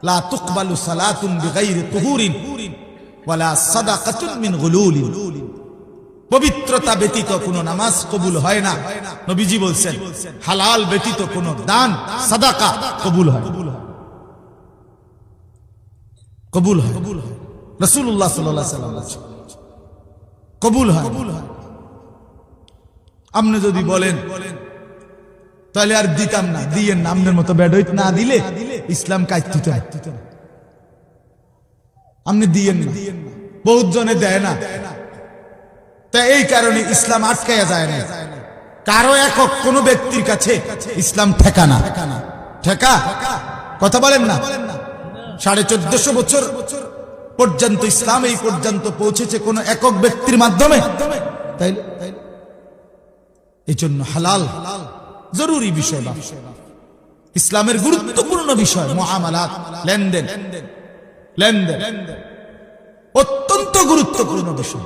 লা তুকবালু সালাতুন বিগাইরি তুহুরিন ওয়ালা সাদাকাতুন মিন গুলুলিন, পবিত্রতা ব্যতীত কোনো নামাজ কবুল হয় না। নবীজি বলছেন হালাল ব্যতীত কোনো দান সাদাকা কবুল হয়, কবুল হয়। রাসূলুল্লাহ সাল্লাল্লাহু আলাইহি ওয়াসাল্লাম বলেছেন কবুল হয়। আপনি যদি বলেন তাহলে আর দিতাম না, দিয়েন না, আপনার মতো বেডইত না দিলে ইসলাম কাইতিত না, আপনি দিয়েন না, বহুত জনে দেয় না। তা এই কারণে ইসলাম আটকায়া যায় না। কারো একক কোন ব্যক্তির কাছে ইসলাম ঠেকা না, ঠেকা কথা বলেন না। 1450 বছর পর্যন্ত ইসলাম এই পর্যন্ত পৌঁছেছে কোন একক ব্যক্তির মাধ্যমে, তাই এই জন্য হালাল জরুরি বিষয়, ইসলামের গুরুত্বপূর্ণ বিষয়। মুআমালাত, লেনদেন, লেনদেন অত্যন্ত গুরুত্বপূর্ণ বিষয়।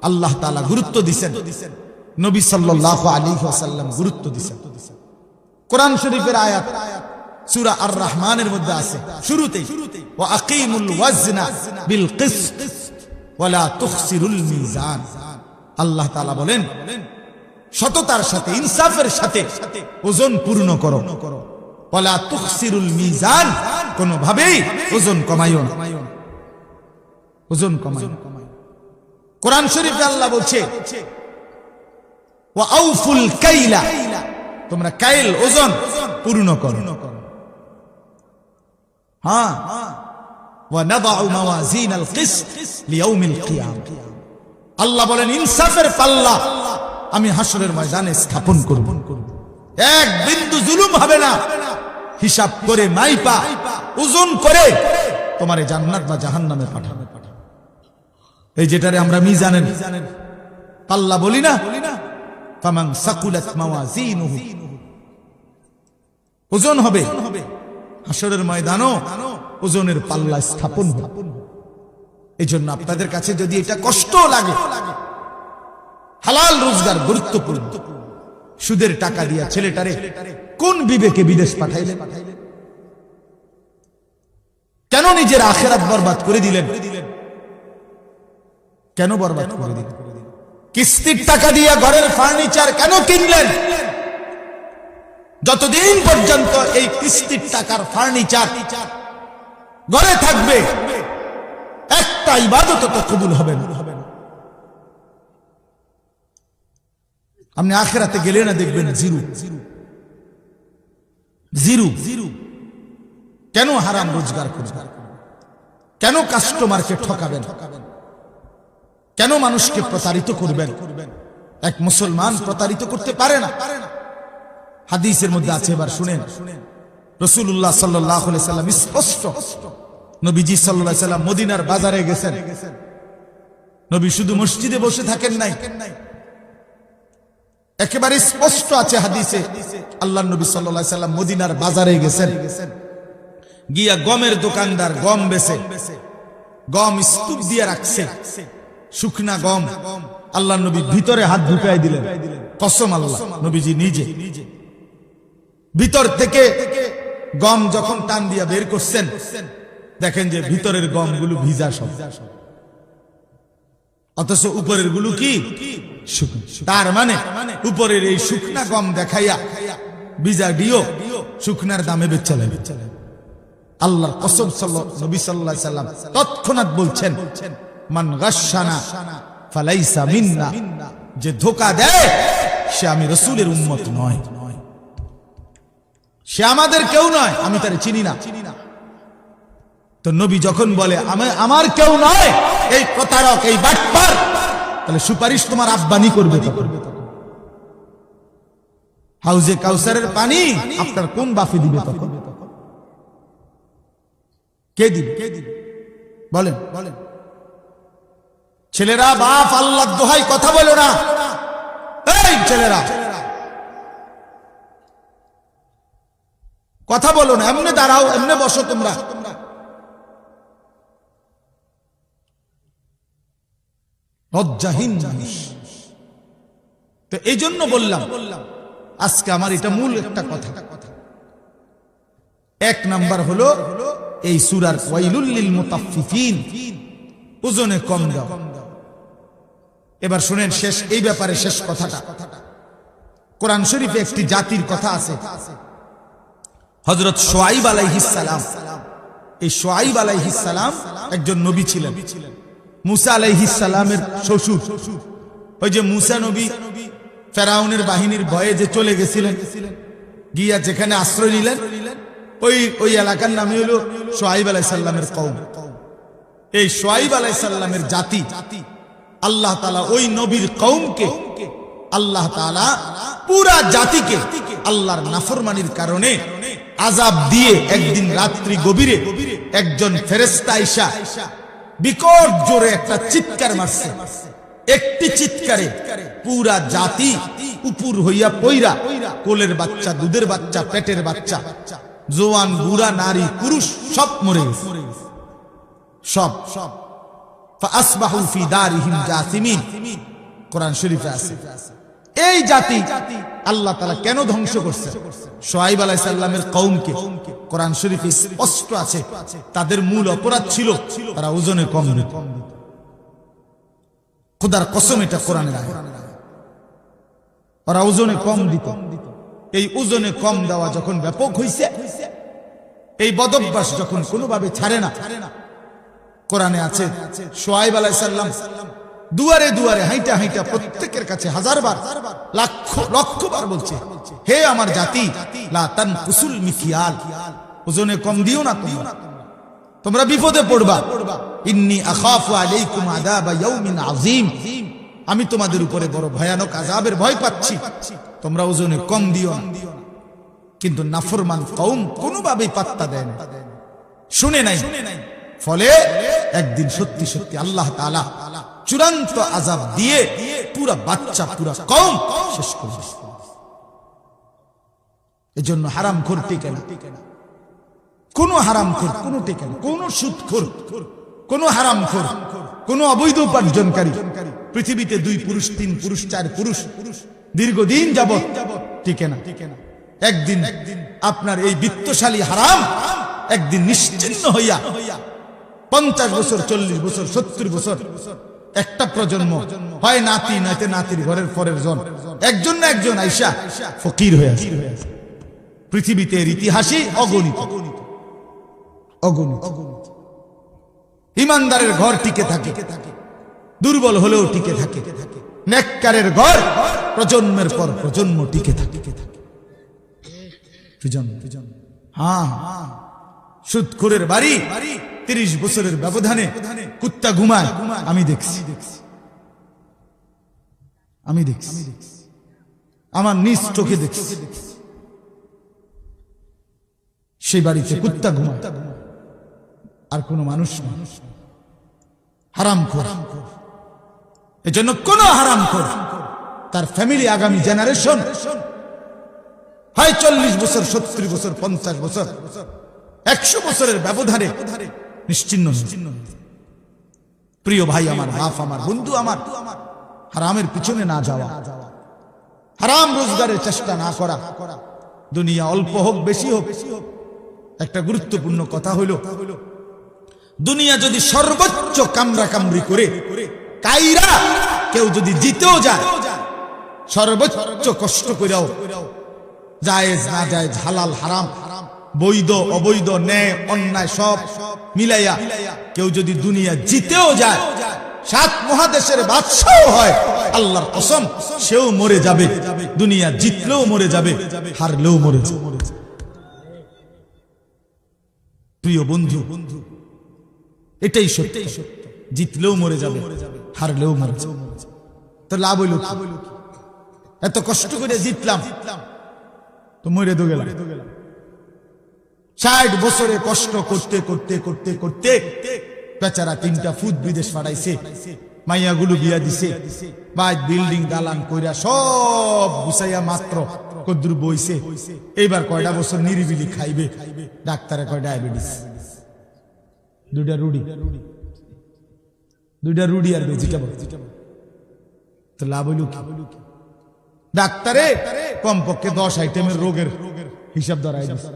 আল্লাহ তাআলা গুরুত্ব দিয়েছেন, নবী সাল্লাল্লাহু আলাইহি ওয়াসাল্লাম গুরুত্ব দিয়েছেন। কোরআন শরীফের আয়াত সূরা আর রহমানের মধ্যে আছে শুরুতেই, ওয়া আকিমুল ওয়াজনা বিল কিসত ওয়া লা তুখসিরুল মিজান। আল্লাহ তাআলা বলেন সততার সাথে, ইনসাফের সাথে ওজন পূর্ণ করো, ওয়া লা তুখসিরুল মিজান, কোনো ভাবেই ওজন কমাইও না, ওজন কমাইও। কোরআন শরীফে আল্লাহ বলছে ওয়া আউফুল কাইলা, তোমরা কাইল ওজন পূর্ণ করো। হ্যাঁ, ওয়া নাদাউ মাওয়াজিনাল কিসত লিয়াউমিল কিয়ামah, আল্লাহ বলেন ইনসাফের পাল্লা আমি হাসরের ময়দানে স্থাপন করব, এক বিন্দু জুলুম হবে না। হিসাব করে মাইপা ওজন করে তোমারে জান্নাত বা জাহান্নামে পাঠাবে। এই যেটারে আমরা মিজানের পাল্লা বলি না, ফামান সাকুলাত মাওয়াজিনুহু, ওজন হবে হাসরের ময়দানও ওজনের পাল্লা স্থাপন হবে। এই জন্য আপনাদের কাছে যদি এটা কষ্ট লাগে, হালাল রোজগার গুরুত্বপূর্ণ। সুদের টাকা দিয়া ছেলেটারে কোন বিবেকে বিদেশ পাঠাইলেন? কেন নিজের আখিরাত বরবাদ করে দিলেন? কেন বরবাদ করে দিলেন? কিস্তির টাকা দিয়া ঘরের ফার্নিচার কেন কিনলেন? যতদিন পর্যন্ত এই কিস্তির টাকার ফার্নিচার ঘরে থাকবে, একটা ইবাদত তো কবুল হবে না। আপনি আখিরাতে গেলে না দেখবেন জিরো, জিরো। কেন হারাম রোজগার করবেন? কেন কাস্টমারকে ঠকাবেন? কেন মানুষকে প্রতারিত করবেন? এক মুসলমান প্রতারিত করতে পারে না। হাদিসের মধ্যে আছে, এবার শুনেন, রাসূলুল্লাহ সাল্লাল্লাহু আলাইহি সাল্লাম স্পষ্ট, নবীজি সাল্লাল্লাহু আলাইহি সাল্লাম মদিনার বাজারে গেছেন। নবী শুধু মসজিদে বসে থাকেন নাই, একেবারে স্পষ্ট আছে হাদিসে, আল্লাহর নবী সাল্লাল্লাহু আলাইহি সাল্লাম মদিনার বাজারে গেছেন, গিয়া গমের দোকানদার গম বেচে, গম স্তূপ দিয়ে রাখছে, শুকনা গম। আল্লাহর নবী ভিতরে হাত ঢুকাই দিলেন, কসম আল্লাহ, নবীজি নিজে ভিতর থেকে গম যখন টান দিয়া বের করছেন, দেখেন যে ভিতরের গমগুলো ভিজা সব, অথচ উপরের গুলো কি শুকনো। তার মানে উপরের এই শুকনা গম দেখাইয়া ভিজা দিও শুকনার দামে বেচলেন। আল্লাহর কসম, নবী সাল্লাল্লাহু আলাইহি সাল্লাম তৎক্ষণাৎ বলছেন, মান গাশশানা ফালাইসা মিন্না, যে ধোঁকা দেয় সে আমি রাসূলের উম্মত নয়, সে আমাদের কেউ নয়, আমি তারে চিনি না। তো নবী যখন বলে আমার কেউ নয়, এই প্রতারক, এই বাটপার, তাহলে সুপারিশ তোমার আব্বানি করবে। তখন হাউজে কাউসারের পানি আপনার কোন বাফে দিবে? তখন কে দিবে? বলেন বলেন। ছেলেরা, বাপ আল্লাহর দোহাই কথা বলো না। এই ছেলেরা, কথা বলো না, এমনি দাঁড়াও, এমনি বসো তোমরা। লজ্জাহীন মানুষ। তো এই জন্য বললাম আজকে আমার এটা মূল একটা কথা। এক নাম্বার হলো এই সূরার ওয়াইলুল লিল মুতাফফিফিন, ওজনে কম দাও। এবার শুনেন শেষ এই ব্যাপারে শেষ কথাটা। কোরআন শরীফে একটি জাতির কথা আছে, হযরত শুআয়ব আলাইহিস সালাম। এই শুআয়ব আলাইহিস সালাম একজন নবী ছিলেন, মুসা আলাইহিস সালামের শ্বশুর। ওই যে মুসা নবী ফেরাউনের বাহিনীর ভয়ে যে চলে গেছিলেন, গিয়া যেখানে আশ্রয় নিলেন, ওই এলাকার নামই হলো শুআয়ব আলাইহিস সালামের কওম। এই শুআয়ব আলাইহিস সালামের জাতি আল্লাহ তাআলা ওই নবীর কওমকে, আল্লাহ তাআলা পুরা জাতিকে আল্লাহর নাফরমানির কারণে আযাব দিয়ে একদিন রাত্রি গভীরে একজন ফেরেশতা আইসা বিকট জোরে একটা চিৎকার মারছে। একটি চিৎকারে পুরা জাতি উপর হইয়া পইরা, কোলের বাচ্চা, দুধের বাচ্চা, পেটের বাচ্চা, জওয়ান, বুড়া, নারী, পুরুষ সব মরে গেছে, সব। ফাসবাহু ফি দারিহিম জাসিমিন, কোরআন শরীফে আছে। এই জাতি আল্লাহ তাআলা কেন ধ্বংস করছে? শুআয়ব আলাইহিস সালামের কওমকে কোরআন শরীফে স্পষ্ট আছে, তাদের মূল অপরাধ ছিল তারা ওজনে কম দিত। খোদার কসম, এটা কোরআনের আয়াত। ওরা ওজনে কম দিত। এই ওজনে কম দেওয়া যখন ব্যাপক হইছে, এই বদভ্যাস যখন কোনোভাবে ছাড়ে না, কোরআনে আছে শুআয়ব আলাইহিস সালাম দুয়ারে দুয়ারে হাইটা হাইটা প্রত্যেকের কাছে হাজারবার, লক্ষবার বলছে, হে আমার জাতি, লা তানকুসুল মিকিয়াল, ওজনে কম দিও না, তোমরা বিপদে পড়বা। ইন্নী আখাফু আলাইকুম আযাবা ইয়াউমিন আযীম, আমি তোমাদের উপরে বড় ভয়ানক আযাবের ভয় পাচ্ছি, তোমরা ওজনে কম দিও না। কিন্তু নাফরমান কওম কোনোভাবেই পাত্তা দেয় না, শুনে নাই। ফলে একদিন সত্যি সত্যি আল্লাহ তাআলা চূড়ান্ত আযাব দিয়ে পুরা বাচ্চা, পুরা কওম শেষ করে দিয়েছে। এজন্য হারামখোর টিকে না, কোন হারামখোর, কোন টিকে না, কোন সুদখোর, কোন হারামখোর, কোন অবৈধ উপার্জনকারী পৃথিবীতে 2 পুরুষ, 3 পুরুষ, 4 পুরুষ দীর্ঘদিন যাবত টিকে না। একদিন আপনার এই বিত্তশালী হারাম একদিন নিশ্চিহ্ন হইয়া 50 বছর, 40 বছর, 70 বছর, একটা প্রজন্ম হয় নাতি, নাইতে নাতির ঘরের পরের জন, একজন না একজন আইসা ফকির হয়ে আছে। পৃথিবীতে এর ইতিহাসই অগণিত, অগণিত। ইমানদারের ঘর টিকে থাকে, দুর্বল হলেও টিকে থাকে। নেককারের ঘর প্রজন্মের পর প্রজন্ম টিকে থাকে। হ্যাঁ, সুদখোরের বাড়ি 30 বছরের ব্যবধানে কুত্তা ঘুমায়, আমি দেখছি, আমার নিজ চোখে দেখছি। সেই বাড়িতে কুত্তা ঘুমায়, আর কোন মানুষ না। হারামখোর। এজন্য কোন হারামখোর তার ফ্যামিলি, আগামী জেনারেশন হয় 40 বছর, 70 বছর, 50 বছর, 100 বছরের ব্যবধানে নিশ্চিহ্ন। প্রিয় ভাই আমার, বাপ আমার, বন্ধু আমার, হারামের পিছনে না যাওয়া, হারাম রোজগারের চেষ্টা না করা। দুনিয়া অল্প হোক বেশি হোক, একটা গুরুত্বপূর্ণ কথা হইল, দুনিয়া যদি সর্বোচ্চ কামরা কামড়ি করে কাইরা কেউ যদি জিতেও যায়, সর্বোচ্চ কষ্ট করেও, জায়েজ না জায়েজ, হালাল হারাম, বৈধ অবৈধ, ন্যায় অন্যায় সব মিলাইয়া কেউ যদি দুনিয়া জিতেও যায়, 7 মহাদেশের বাদশাহ হয়, আল্লাহর কসম সেও মরে যাবে। দুনিয়া জিতলেও মরে যাবে, হারলেও মরে যাবে। প্রিয় বন্ধু, এটাই সত্য। জিতলেও মরে যাবে, হারলেও মরে যাবে। তো লাভ হইল কি? এত কষ্ট করে জিতলাম, তো মরে তো গেলাম। 60 বছরে কষ্ট করতে করতে করতে করতে বেচারা 3টা ফুট বিদেশ পাঠাইছে, মাইয়াগুলো বিয়া দিছে, বাই বিল্ডিং দালান কইরা সব গুছাইয়া মাত্র কদ্দুর বইছে। এইবার কয়টা বছর নিরিবিলি খাইবে, ডাক্তারে কয় ডায়াবেটিস, 2টা রুডি আর ভেজিটেবল। তো লাভ হইল কি? ডাক্তারে কমপক্ষে 10 আইটেমের রোগের হিসাব ধরাই দিছে।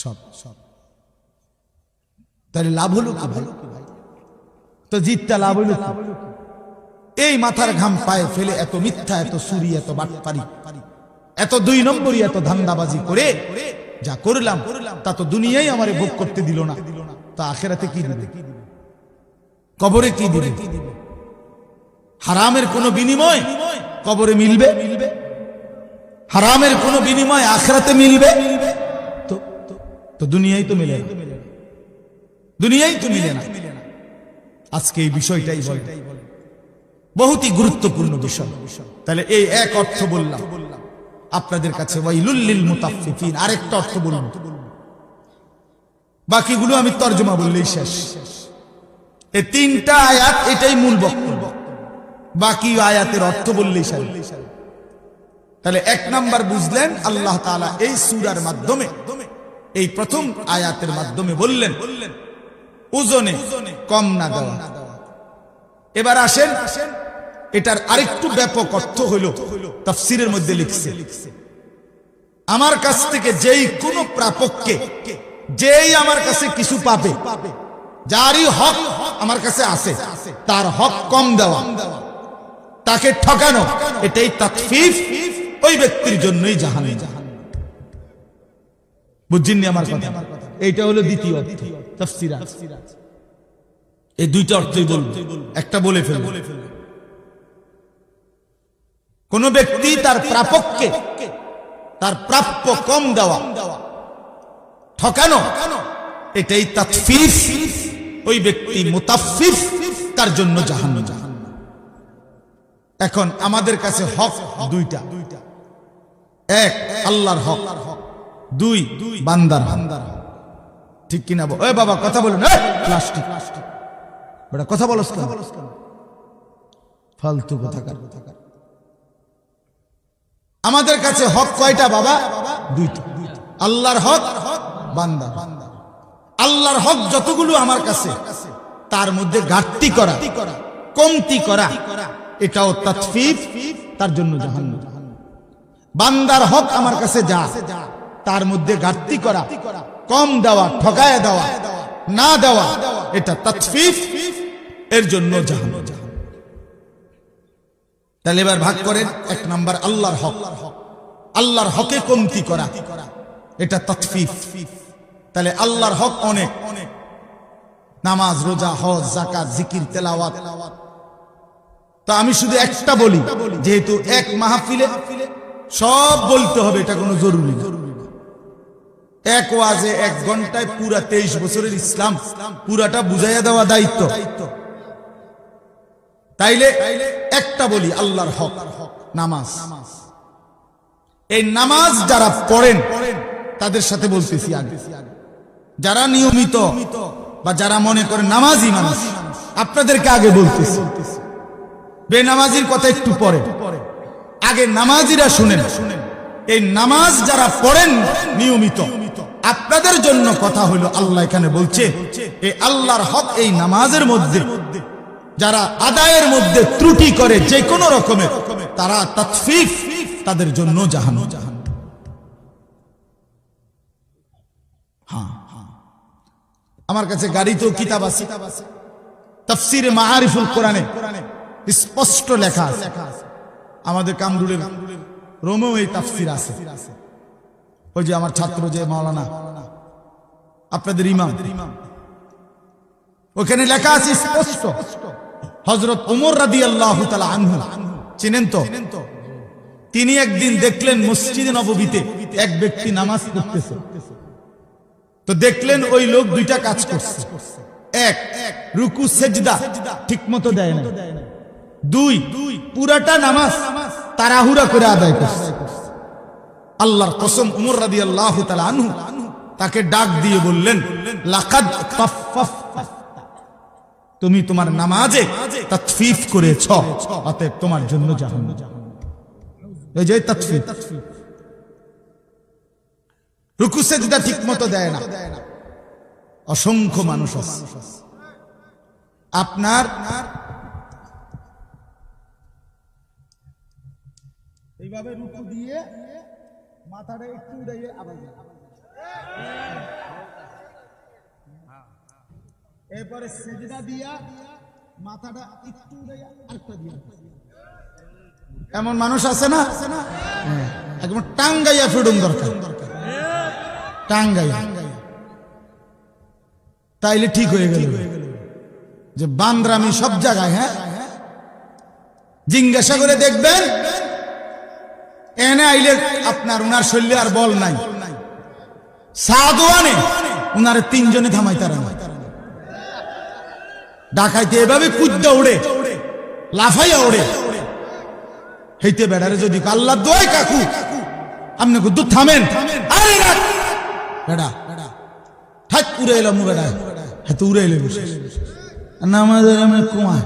সব তাহলে লাভ হলো কি ভাই? তো জিতটা লাভ হলো কি? এই মাথার ঘাম পায়ে ফেলে এত মিথ্যা, এত চুরি, এত বাটপারি, এত 2 নম্বরই, এত ধান্দাবাজি করে যা করলাম তা তো দুনিয়ায় আমারে ভোগ করতে দিল না, তা আখিরাতে কি দিবে? কবরে কি দিবে? হারামের কোনো বিনিময় কবরে মিলবে? হারামের কোনো বিনিময় আখিরাতে মিলবে? তো দুনিয়ায় তো মিলে না, দুনিয়ায় তো মিলে না। আজকে এই বিষয়টাই বলে, বহুতই গুরুত্বপূর্ণ বিষয়। তাহলে এই এক অর্থ বললাম আপনাদের কাছে, ওয়াইলুল লিল মুতাফফিফিন। আরেকটা অর্থ বলুন, বাকিগুলো আমি তরজমা বললেই শেষ। এই 3টা আয়াত, এটাই মূল বক্তব্য, বাকি আয়াতের অর্থ বললেই শেষ। তাহলে 1 নাম্বার বুঝলেন, আল্লাহ তাআলা এই সূরার মাধ্যমে, এই প্রথম আয়াতের মাধ্যমে বললেন ওজনে কম না দেওয়া। এবার আসেন, এটার আরেকটু ব্যাপক অর্থ হলো তাফসীরের মধ্যে লিখছে, আমার কাছ থেকে যেই কোনো প্রাপককে, যেই আমার কাছে কিছু পাবে, যারই হক আমার কাছে আছে, তার হক কম দেওয়া, তাকে ঠকানো, এটাই তাতফীফ, ওই ব্যক্তির জন্যই জাহান্নাম। বুঝছেন আমার কথা? এইটা হলো দ্বিতীয় অর্থ তাফসীর। এই 2টা অর্থই বলবো, একটা বলে ফেলবো। কোন ব্যক্তি তার প্রাপককে, তার প্রাপ্য কম দেওয়া, ঠকানো, এটাই তাতফীফ, ওই ব্যক্তি মুতাফফিফ, তার জন্য জাহান্নাম। এখন আমাদের কাছে হক 2টা, 1 আল্লাহর হক, 2 বান্দার হক। ঠিক কিনা? ওই বাবা কথা বলুন, প্লাস্টিক বেটা কথা বলছ কেন? ফালতু কথা। আমাদের কাছে হক কয়টা বাবা? 2টা, আল্লাহর হক, বান্দার। আল্লাহর হক যতগুলো আমার কাছে, তার মধ্যে ঘাটতি করা, কমতি করা, এটাও তাতফীফ, তার জন্য জাহান্নাম। বান্দার হক আমার কাছে যা, তার মধ্যে ঘাটতি করা, কম দেওয়া, ঠকায় দেওয়া, না দেওয়া, এটা তাতফীফ, এর জন্য জাহান্নাম। তাহলে এবার ভাগ করেন। 1 নাম্বার আল্লাহর হক, আল্লাহর হকে কমতি করা, এটা তাতফীফ। তাহলে আল্লাহর হক অনেক, নামাজ, রোজা, হজ, যাকাত, জিকির, তেলাওয়াত। তো আমি শুধু একটা বলি, যেহেতু এক মাহফিলে সব বলতে হবে, এটা কোনো জরুরি না। এক ওয়াজে 1 ঘন্টায় পুরা 23 বছরের ইসলাম পুরাটা বুঝাইয়া দেওয়া দায়িত্ব। তাইলে একটা বলি, আল্লাহর হক নামাজ। এই নামাজ যারা পড়েন তাদের সাথে বলতেছি আগে, যারা নিয়মিত বা যারা মনে করেন নামাজি মানুষ, আপনাদেরকে আগে বলতেছি। বেনামাজির কথা একটু পরে, আগে নামাজিরা শুনেন। এই নামাজ যারা পড়েন নিয়মিত, আপনাদের জন্য কথা হলো, আল্লাহ এখানে বলছে এই আল্লাহর হক এই নামাজের মধ্যে যারা আদায়ের মধ্যে ত্রুটি করে যে কোনো রকমের, তারা তাতফীফ, তাদের জন্য জাহান্নাম। হ্যাঁ, আমার কাছে গাড়িতেও কিতাব আছে, তাফসীরে মাআরিফুল কোরআনে স্পষ্ট লেখা আছে। আমাদের কামরুলের রোমেও এই তাফসীর আছে। ওই যে আমার ছাত্র যে মাওলানা, আপনাদের ইমাম, ওখানে লেখা আছে স্পষ্ট, হযরত ওমর রাদিয়াল্লাহু তাআলা আনহু, চিনেন তো? তিনি একদিন দেখলেন মসজিদে নববীতে এক ব্যক্তি নামাজ পড়তেছে। তো দেখলেন ওই লোক 2টা কাজ করছে। 1, রুকু সেজদা ঠিক মতো দেয় না। 2, পুরাটা নামাজ তাড়াহুড়া করে আদায় করছে। আল্লাহর কসম, ওমর রাদিয়াল্লাহু তাআলা আনহু তাকে ডাক দিয়ে বললেন, লাকাদ তাফফাফতা, তুমি তোমার নামাজে তাতফীফ করেছ, অতএব তোমার জন্য জাহান্নাম। এই যে তাতফীফ, রুকু সেজদা ঠিক মতো দেয় না। অসংখ্য মানুষ আছে, আপনার এইভাবে রুকু দিয়ে মাথাটা একটু উড়াইয়ে আবার এরপরে সেজদা দিয়া মাথাটা একটু উড়াইয়া আরেকটা দিয়া। এমন মানুষ আছে না, একদম টাঙ্গাইয়া ফিডুম দরকার, টাঙ্গাইয়া, তাইলে ঠিক হয়ে গেল যে বান্দরামি সব জায়গায়। হ্যাঁ, জিজ্ঞাসা করে দেখবেন এনে আইলে আপনার উনার শরীরে আর বল নাই, সাদওয়ানে উনারে তিনজনে থামাই তারা ডাকাইতে এভাবে কুদ্দা উড়ে লাফাইয়া উড়ে। হেইতে বেড়ারে যদি আল্লাহ দোয়াই কাকু আপনি কুদ্দু থামেন, আরে রাখ বেড়া ঠাক উড়ে এলাম, বেড়া হ্যাঁ তো উড়ে এলে নামাজের কুয়া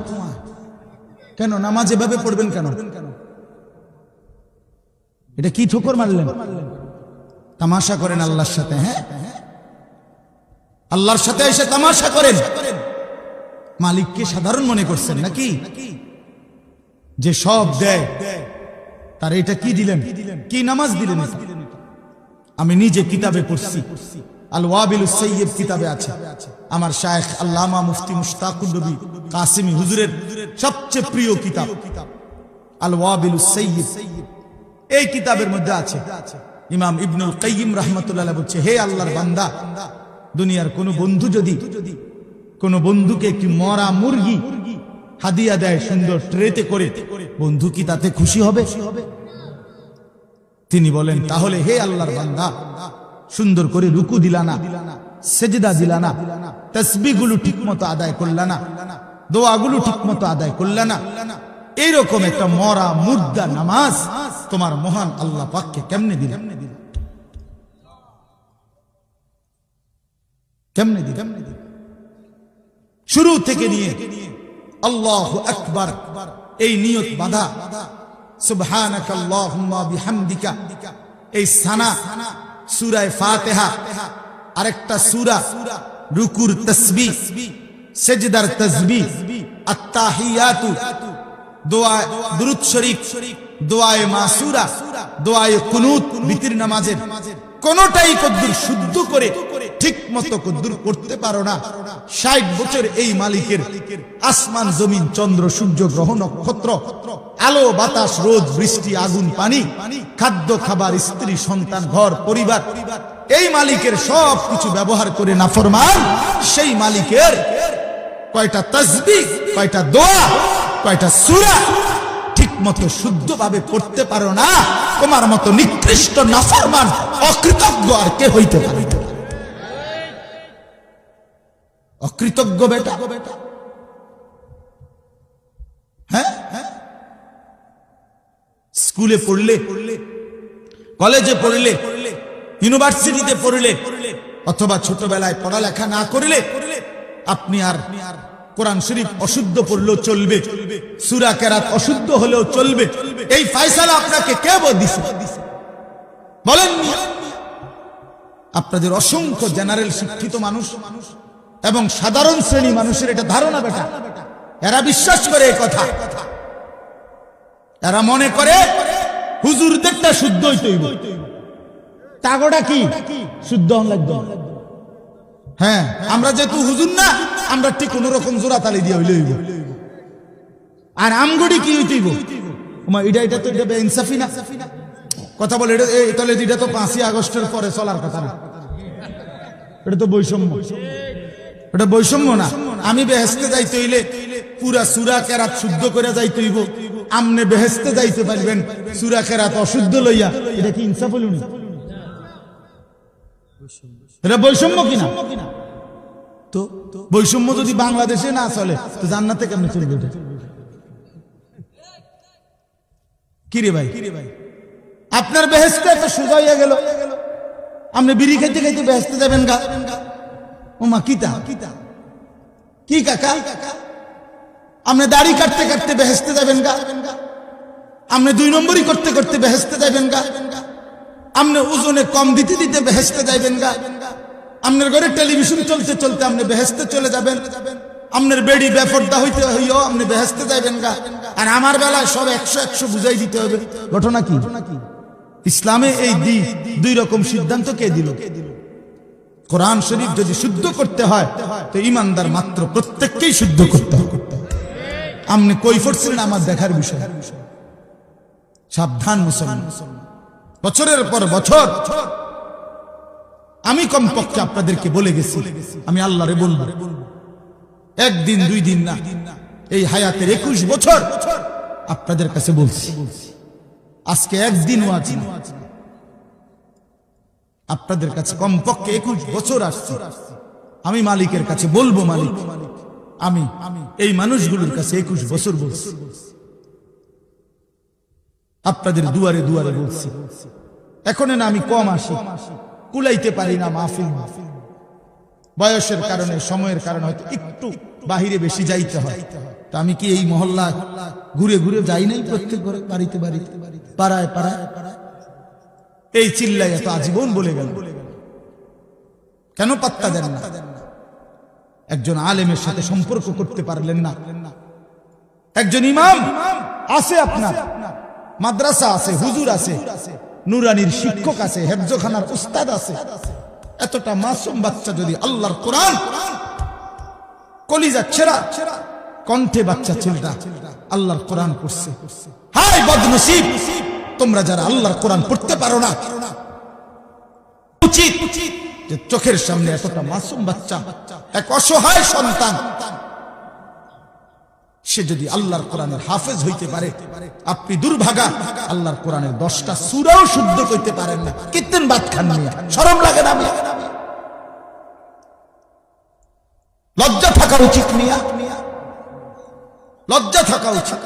কেন? নামাজ এভাবে পড়বেন কেন? এটা কি ঠোকর মারলেন? তামাশা করেন আল্লাহর সাথে। হ্যাঁ, আল্লাহর সাথে এসে তামাশা করেন। মালিককে সাধারণ মনে করছেন নাকি? যে সব দেয় তার এটা কি দিলেন? কি নামাজ দিলেন? আমি নিজে কিতাবে পড়ছি, আল ওয়াবিলুস সাইয়্যিব কিতাবে আছে। আমার শায়েখ আল্লামা মুফতি মুশতাকুর নবী কাসিমি হুজুরের সবচেয়ে প্রিয় কিতাব আল ওয়াবিলুস সাইয়্যিব। এই কিতাবের মধ্যে আছে ইমাম ইবনুল কাইয়িম রাহমাতুল্লাহ আলাইহি বলছে, হে আল্লাহর বান্দা, দুনিয়ার কোন বন্ধু যদি কোন বন্ধুকে একটি মরা মুরগি হাদিয়া দেয় সুন্দর ট্রেতে করে, বন্ধু কি তাতে খুশি হবে? তিনি বলেন, তাহলে হে আল্লাহর বান্দা, সুন্দর করে রুকু দিলা না, সেজদা দিলা না, তাসবিহগুলো ঠিকমতো আদায় করলা না, দোয়াগুলো ঠিকমতো আদায় করলা না, এইরকম একটা মরা মুর্দা নামাজ তোমার মহান আল্লাহ পাককে কেমনে দিল? কেমনে দিল? শুরু থেকে নিয়ে আল্লাহু আকবার এই নিয়ত বাঁধা, সুবহানাকাল্লাহুম্মা বিহামদিকা, এই সানা সূরা ফাতিহা, আরেকটা সূরা রুকুর তাসবিহ, সেজদার তাসবিহ, আত-তাহিয়াতু, দোয়া দুরূদ শরীফ, দোয়ায়ে মাসুরা, দোয়ায়ে কুনুত, বিতির নামাজের কোনটাই কদ্দুর শুদ্ধ করে ঠিক মতো কদ্দুর করতে পারো না, 60 বছর এই মালিকের আসমান জমিন চন্দ্র সূর্য গ্রহ নক্ষত্র আলো বাতাস রোদ বৃষ্টি আগুন পানি খাদ্য খাবার স্ত্রী সন্তান ঘর পরিবার, এই মালিকের সব কিছু ব্যবহার করে নাফরমান সেই মালিকের কয়টা তাসবিহ, কয়টা দোয়া, কয়টা সূরা ঠিক মতো শুদ্ধভাবে পড়তে পারো না, তোমার মতো নিকৃষ্ট নাফরমান অকৃতজ্ঞ আর কে হইতে পারে? অকৃতজ্ঞ বেটা। হ্যাঁ, স্কুলে পড়লে, কলেজে পড়লে, ইউনিভার্সিটিতে পড়লে, অথবা ছোটবেলায় পড়ালেখা না করলে আপনি আর কোরআন শরীফ অশুদ্ধ পড়লেও চলবে, সূরা কেরাত অশুদ্ধ হলেও চলবে, এই ফয়সালা আপনাকে কে দিছে? বলেন। আপনাদের অসংখ্য জেনারেল শিক্ষিত মানুষ এবং সাধারণ শ্রেণী মানুষের এটা ধারণা বেটা, এরা বিশ্বাস করে এই কথা, এরা মনে করে হুজুরদেরটা শুদ্ধ হইতে হইব, তাগোটা কি শুদ্ধ হন লাগবে। হ্যাঁ, আমরা যেহেতু হুজুর না, আমরা ঠিক কোন রকম জোড়া তালি দিয়ে হইলে হইব। আর আমগুড়ি কি হইতেইব? এটা তো এটা বেইনসাফি না কথা বলে, তাহলে এটা তো 5ই আগস্টের পরে চলার কথা না, এটা তো বৈষম্য। এটা বৈষম্য না। আমি বেহেশতে যাইতে হইলে পুরা সূরা কেরাত শুদ্ধ করে যাইতে হইব, আমনে বেহেশতে যাইতে পারবেন সূরা কেরাত অশুদ্ধ লইয়া, এটা কি ইনসাফ হইল না? এটা বৈষম্য কিনা? তো বৈষম্য যদি বাংলাদেশে না চলে তো জান্নাতে কেমনে চলবে? কি রে ভাই, আপনার বেহেশতে তো সোজা হইয়া গেল, আপনি বিড়ি খাইতে খাইতে বেহেশতে যাবেন গা? ওমা কিতা কি কাকা, আপনি দাড়ি কাটতে কাটতে বেহেশতে যাবেন গা? আপনি 2 নম্বরই করতে করতে বেহেশতে যাবেন গা? আপনি ওজনে কম দিতে দিতে বেহেশতে যাইবেন গা? আপনার ঘরে টেলিভিশন চলতে চলতে আপনি বেহেশতে চলে যাবেন, আপনার বেড়ি বেপর্দা হইতে হইও আপনি বেহেশতে যাইবেন গা? আর আমার বেলায় সব 100 বুঝাই দিতে হবে। ঘটনা কি? ইসলামে এই 2 রকম সিদ্ধান্ত কে দিল? কোরআন শরীফ যদি শুদ্ধ করতে হয় তো ইমানদার মাত্র প্রত্যেককেই শুদ্ধ করতে হবে। আপনি কই পড়ছিলেন আমার দেখার বিষয়। সাবধান মুসলমান, বছরের পর বছর আমি কমপক্ষে আপনাদেরকে বলে গেছি, আমি আল্লাহরে বলবো, একদিন দুই দিন না, এই হায়াতের 21 বছর আপনাদের কাছে বলছি। আজকে একদিনও আছে আপনাদের কাছে, কমপক্ষে 21 বছর আসছে। আমি মালিকের কাছে বলবো, মালিক আমি এই মানুষগুলোর কাছে 21 বছর বলছি, আপনাদের দুয়ারে দুয়ারে বলছি। এখন না আমি কম আসি, কুলাইতে পারি না মাহফিল, বয়সের কারণে, সময়ের কারণে হয়তো একটু বাহিরে বেশি যাইতে হয়। তা আমি কি এই মহল্লা ঘুরে ঘুরে যাই নাই? প্রত্যেক ঘরে, বাড়িতে বাড়িতে, পাড়ায় পাড়ায় এই চিল্লাই এত আজীবন বলে গেল, কেন পাত্তা দেন না? একজন আলেমের সাথে সম্পর্ক করতে পারলেন না? একজন ইমাম আছে, আপনার মাদ্রাসা আছে, হুজুর আছে, নুরানির শিক্ষক আছে, হেফজখানার উস্তাদ আছে, এতটা মাসুম বাচ্চা যদি আল্লাহর কোরআন কলিজা ছেড়া কণ্ঠে বাচ্চা ছেলেটা আল্লাহর কোরআন পড়ছে, হায় বদনসিব তোমরা যারা আল্লাহর কোরআন পড়তে পারো না। উচিত যে চোখের সামনে এতটা মাসুম বাচ্চা, এক অসহায় সন্তান, সে যদি আল্লাহর কোরআনের হাফেজ হইতে পারে, আপনি দুর্ভাগা আল্লাহর কোরআনের 10টা সূরাও শুদ্ধ করতে পারেন না, কিত্তেন বাত খান মিয়া, শরম লাগে না? লজ্জা থাকা উচিত মিয়া, লজ্জা থাকা উচিত।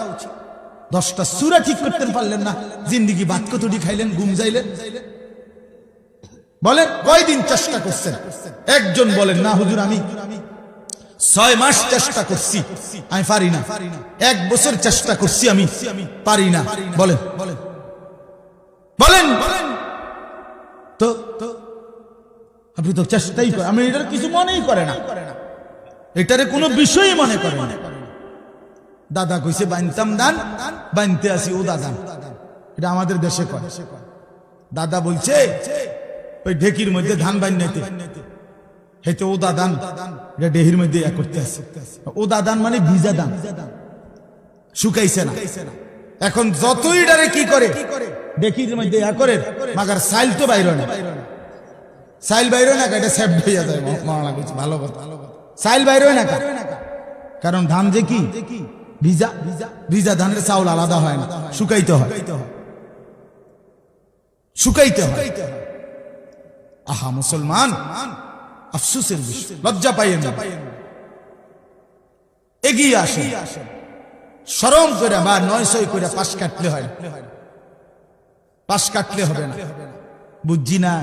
10টা সূরা ঠিক করতে পারলেন না, জিন্দেগি বাত কতটি খাইলেন, ঘুম যাইলেন? বলেন কয়দিন চেষ্টা করছেন? একজন বলেন না হুজুর আমি 6 মাস চেষ্টা করছি, আমি পারি না। 1 বছর চেষ্টা করছি, আমি পারি না। বলেন বলেন তো, আপনি তো চেষ্টাই করেন, আমি এটার কিছু মনেই করে না, এটারে কোনো বিষয়ই মনে করে না। দাদা কইছে বানতাম দান, বানতে আসি ও দাদা, এটা আমাদের দেশে কয়। দাদা বলছে ওই ঢেকির মধ্যে ধান বান্নাইতে, হেতে ও দাদান, এটা ডেহির মধ্যে করতে আসে। ও দাদান মানে ভিজা দান, শুকাইছে না। এখন যতই ডারে কি করে, ডেকির মধ্যে করে, মাগার সাইল তো বাইর না, সাইল বাইর না, এটা সেভ হইয়া যায়। ভালো কথা, সাইল বাইর না, কারণ ধান যে কি ভিজা, ভিজা ধানের চাউল আলাদা হয় না, শুকাইতে হয়, শুকাইতে হয়। আহা মুসলমান, আফসোসের বিষয়, লজ্জা পাইয়েন না, এগিয়ে আসেন, শরম করে বা 900 করে পাশ কাটলে হয়, পাশ কাটলে হবে না। বুঝছি না,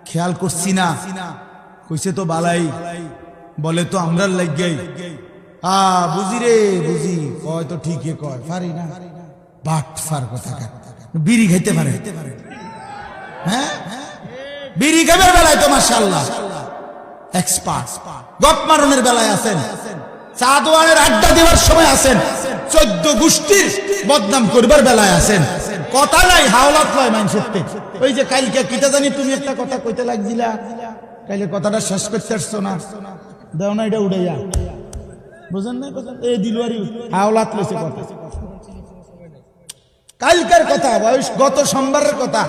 খেয়াল করছি না, কইছে তো বালাই, বলে তো আমরা লাগাই, বুঝি রে বুঝি, কয় তো ঠিকই কয়, পারি না। বাট ফার কথা, বিড়ি খাইতে পারে, হ্যাঁ বিড়ি খাবার বেলায় তো মাশাআল্লাহ এক্সপার্ট, গপ মারনের বেলায় আছেন, চা দোয়ানের আড্ডা দেওয়ার সময় আছেন, 14 গোষ্ঠীর বদনাম করবার বেলায় আছেন। কথা নাই, হাওলাত লয় মানুষের। ওই যে কালকে কিটা জানি তুমি একটা কথা কইতে লাগছিলা, কালকে কথাটা শেষ করতে আসছো না, দাও না এটা উড়াইয়া, বুঝেন না? এই দিলওয়ারি হাওলাত লইছে কথা, কালকের কথা, বয়স গত সোমবারের কথা,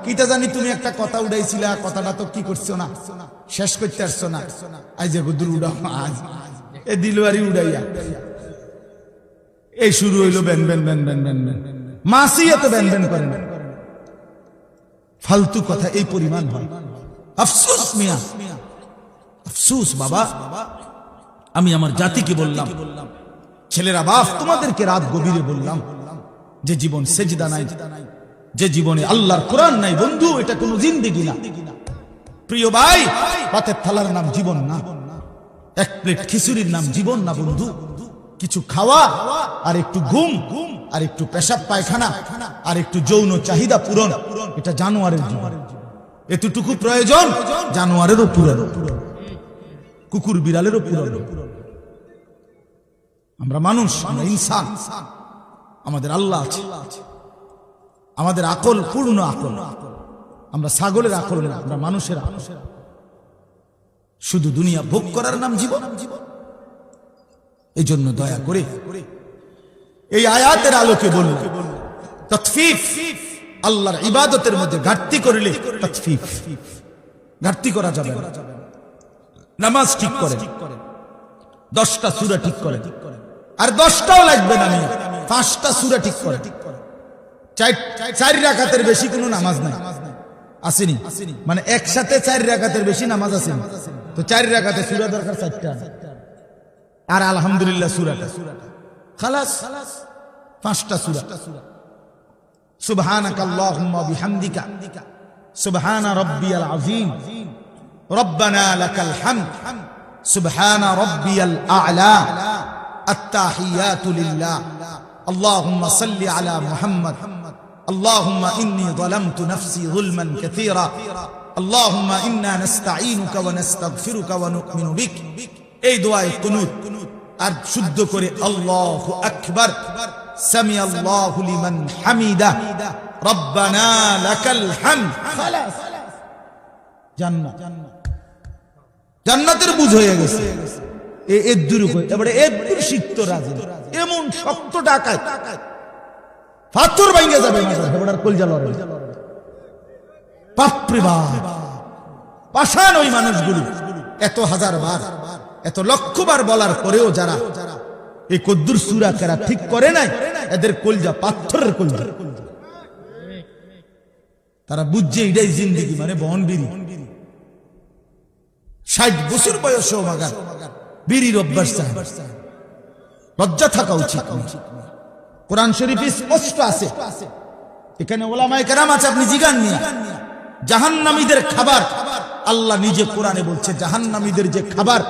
কিটা জানি তুমি একটা কথা উড়াইছিলা, কথাটা তো কি করছো না, শেষ করতে আসছো না, আজ যে গুদুর উড়াও, আজ এ দিলওয়ারি উড়াইয়া এই শুরু হইলো Ben Ben Ben Ben Ben Ben, মাসি এত বেন বেন করেন, ফালতু কথা এই পরিমাণ হয়। আফসোস মিয়া, আফসোস বাবা। আমি আমার জাতিকে বললাম, ছেলেরা বাপ, তোমাদেরকে রাত গভীরে বললাম, যে জীবন সেজদা নাই, যে জীবনে আল্লাহর কোরআন নাই, বন্ধু এটা কোনো জিন্দেগি না। প্রিয় ভাই, পাতের থালার নাম জীবন না, এক প্লেট খিচুড়ির নাম জীবন না বন্ধু। কিছু খাওয়া আর একটু ঘুম আর একটু পেশাব পায়খানা আর একটু যৌন চাহিদা পূরণ, এটা জানোয়ারের জীবন। এতটুকু প্রয়োজন জানোয়ারেরও পূরণ, কুকুর বিড়ালেরও পূরণ। আমরা মানুষ, আমরা ইনসান, আমাদের আল্লাহ আছে, আমাদের আকল পূর্ণ আকল। আমরা ছাগলের আকল না, আমরা মানুষের আকল। শুধু দুনিয়া ভোগ করার নাম জীবন। এই জন্য দয়া করে এই আয়াতের আলোকে বলুন, তাতফিফ, আল্লাহর ইবাদতের মধ্যে ঘাটতি করলে তাতফিফ, ঘাটতি করা যাবে না। নামাজ ঠিক করে, 10টা সূরা ঠিক করে, আর 10টাও লাগবে না, 5টা সূরা ঠিক করে। 4 রাকাতের বেশি কোনো নামাজ নাই, আসেনি? মানে একসাথে 4 রাকাতের বেশি নামাজ আসেনি, তো 4 রাকাতে সূরা দরকার 4টা, আর আলহামদুলিল্লাহ সূরাটা খালাস, 5টা সূরা। সুবহানাকাল্লাহুম্মা বিহামদিকা সুবহানা রাব্বিয়াল আযীম রব্বানা লাকাল হামদ সুবহানা রাব্বিয়াল আ'লা আত-তাহিয়াতু লিল্লাহ আল্লাহুম্মা সাল্লি আলা মুহাম্মদ اللهم إني ظلمت نفسي ظلما كثيرا اللهم إنا نستعينك ونستغفرك ونؤمن بك এই দোয়ায় কুনুত আর শুদ্ধ করে আল্লাহু আকবার সামি আল্লাহু লিমান হামিদা রব্বানা লাকাল হামদ, খালাস, জান্নাত। জান্নাতের বুঝ হয়ে গেছে। এ দূর কই এবারে এ দূর শিক্ত রাজি এমন শক্ত ডাকাত পাথর ভাঙে যাবে মাঝে হেবড়ার কলজা লড়ে বাপরে বাপ, পাষাণ ওই মানুষগুলো। এত হাজার বার, এত লক্ষ বার বলার পরেও যারা এই কদ্দুর সূরা কেরা ঠিক করে নাই, এদের কলজা পাথরের কলজা। তারা বুঝছে এটাই জিন্দেগি, মানে বনবিরি। 60 বছর বয়সেও মাগার বিড়ির অভ্যাস চায়। লজ্জা থাকা উচিত। কোরআন শরীফে স্পষ্ট আছে, এখানে ওলামায়ে কেরাম আছে, আপনি জিগান নিয়ে। জাহান্নামীদের খাবার আল্লাহ নিজে কোরআনে বলছে, জাহান্নামীদের যে খাবার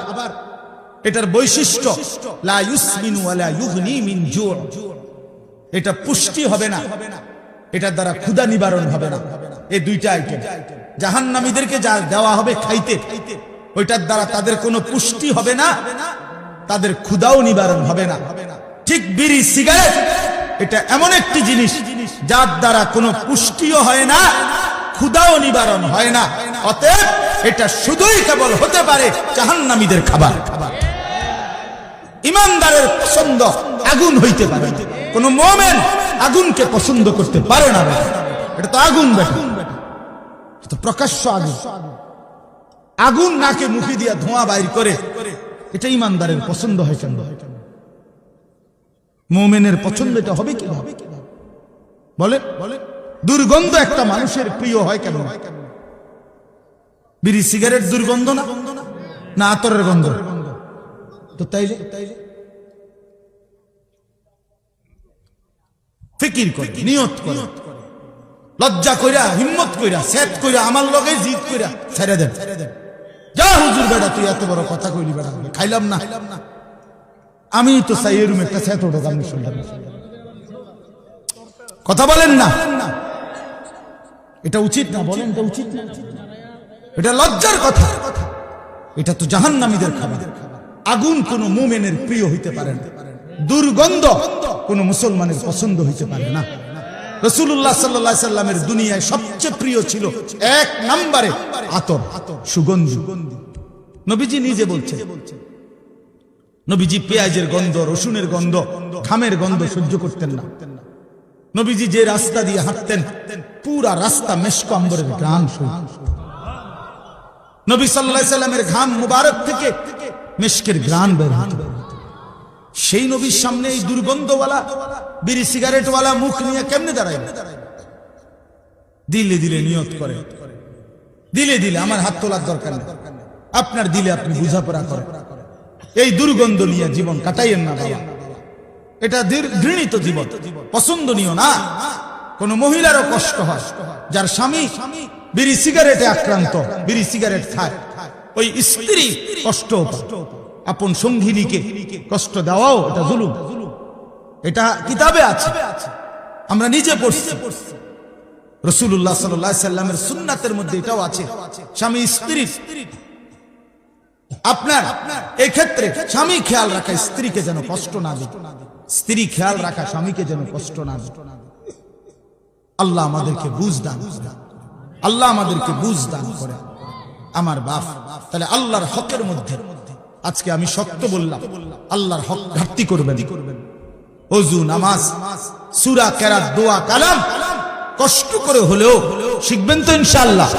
এটার বৈশিষ্ট্য লা ইউসমিনু ওয়ালা ইউগনি মিন জু', এটা পুষ্টি হবে না, এটার দ্বারা ক্ষুধা নিবারণ হবে না। এই দুইটা আইটেম জাহান্নামীদেরকে যা দেওয়া হবে খাইতে, ওইটার দ্বারা তাদের কোনো পুষ্টি হবে না, তাদের ক্ষুধাও নিবারণ হবে না। ঠিক বিড়ি সিগারেট এটা এমন একটি জিনিস যার দ্বারা কোনো পুষ্টিও হয় না, ক্ষুধাও নিবারণ হয় না। অতএব এটা শুধুই কেবল হতে পারে জাহান্নামীদের খাবার। ইমানদারের পছন্দ আগুন হইতে পারে, কোন মুমিন আগুনকে পছন্দ করতে পারে না। এটা তো আগুন, এটা প্রকাশ্য আগুন। আগুন নাকে মুখে দিয়া ধোঁয়া বাইর করে, এটা ইমানদারের পছন্দ হয় কেন? মুমিনের পছন্দ এটা হবে কি? বলে দুর্গন্ধ একটা মানুষের প্রিয় হয় কেন? বিড়ি সিগারেট দুর্গন্ধ না, না আতরের গন্ধ? তো তাইলে ফিকির করে, নিয়ত করে, লজ্জা কইরা, হিম্মত কইরা, সেট কইরা, আমার লগে জিদ কইরা ছেড়ে দেন। যা হুজুর বেটা, তুই এত বড় কথা কইলি বেটা, খাইলাম না। আমি তো চাই এরুম একটা সেট ওঠো, আমি শুনলাম। কথা বলেন না, এটা উচিত না? বলেন এটা উচিত না? এটা লজ্জার কথা। এটা তো জাহান্নামীদের খাবার। আগুন কোন মুমিনের প্রিয় হইতে পারে না, দুর্গন্ধ কোন মুসলমানের পছন্দ হইতে পারে না। রাসূলুল্লাহ সাল্লাল্লাহু আলাইহি সাল্লামের দুনিয়ায় সবচেয়ে প্রিয় ছিল 1 নম্বরে আতর, সুগন্ধি। নবীজি নিজে বলছেন, নবীজি পেঁয়াজের গন্ধ, রসুনের গন্ধ, ঘামের গন্ধ সহ্য করতেন না। নবীজি যে রাস্তা দিয়ে হাঁটতেন পুরা রাস্তা মেশক আম্বরের ঘ্রাণ। নবী সাল্লাল্লাহু আলাইহি সাল্লামের ঘাম মুবারক থেকে মেশকের ঘ্রাণ বের হতো। সেই নবীর সামনে এই দুর্গন্ধওয়ালা বিড়ি সিগারেটওয়ালা মুখ নিয়ে কেমনে দাঁড়ায়? দিলে দিলে নিয়ত করে, দিলে দিলে আমার হাত তোলার দরকার নেই, আপনার দিলে আপনি বুঝাপড়া করেন। এই দুর্গন্ধ নিয়ে জীবন কাটাইয়েন না বাবা, এটা ঘৃণিত জীবন, পছন্দনীয় না। কোন মহিলারও কষ্ট হয়, যার স্বামী বিড়ি সিগারেটে আক্রান্ত, বিড়ি সিগারেট খায়, ওই স্ত্রী কষ্ট পায়। আপন সঙ্গিনীকে কষ্ট দেওয়াও এটা জুলুম। এটা কিতাবে আছে, আমরা নিজে পড়ছি। রাসূলুল্লাহ সাল্লাল্লাহু আলাইহি সাল্লামের সুন্নাতের মধ্যে এটাও আছে। স্বামী স্ত্রী, আপনার এই ক্ষেত্রে স্বামী খেয়াল রাখা স্ত্রীকে যেন কষ্ট না দেয়, স্ত্রী খেয়াল রাখা স্বামীকে যেন কষ্ট না দেয়। আল্লাহ আমাদেরকে বুঝ দান, আল্লাহ আমাদেরকে বুঝ দান করে। আমার বাপ। তাহলে আল্লাহর হকের মধ্যে আজকে আমি সত্য বললাম, আল্লাহর হক ঘাটতি করবেন। ওযু, নামাজ, সূরা, কেরাত, দোয়া, কালাম কষ্ট করে হলেও শিখবেন তো ইনশাআল্লাহ।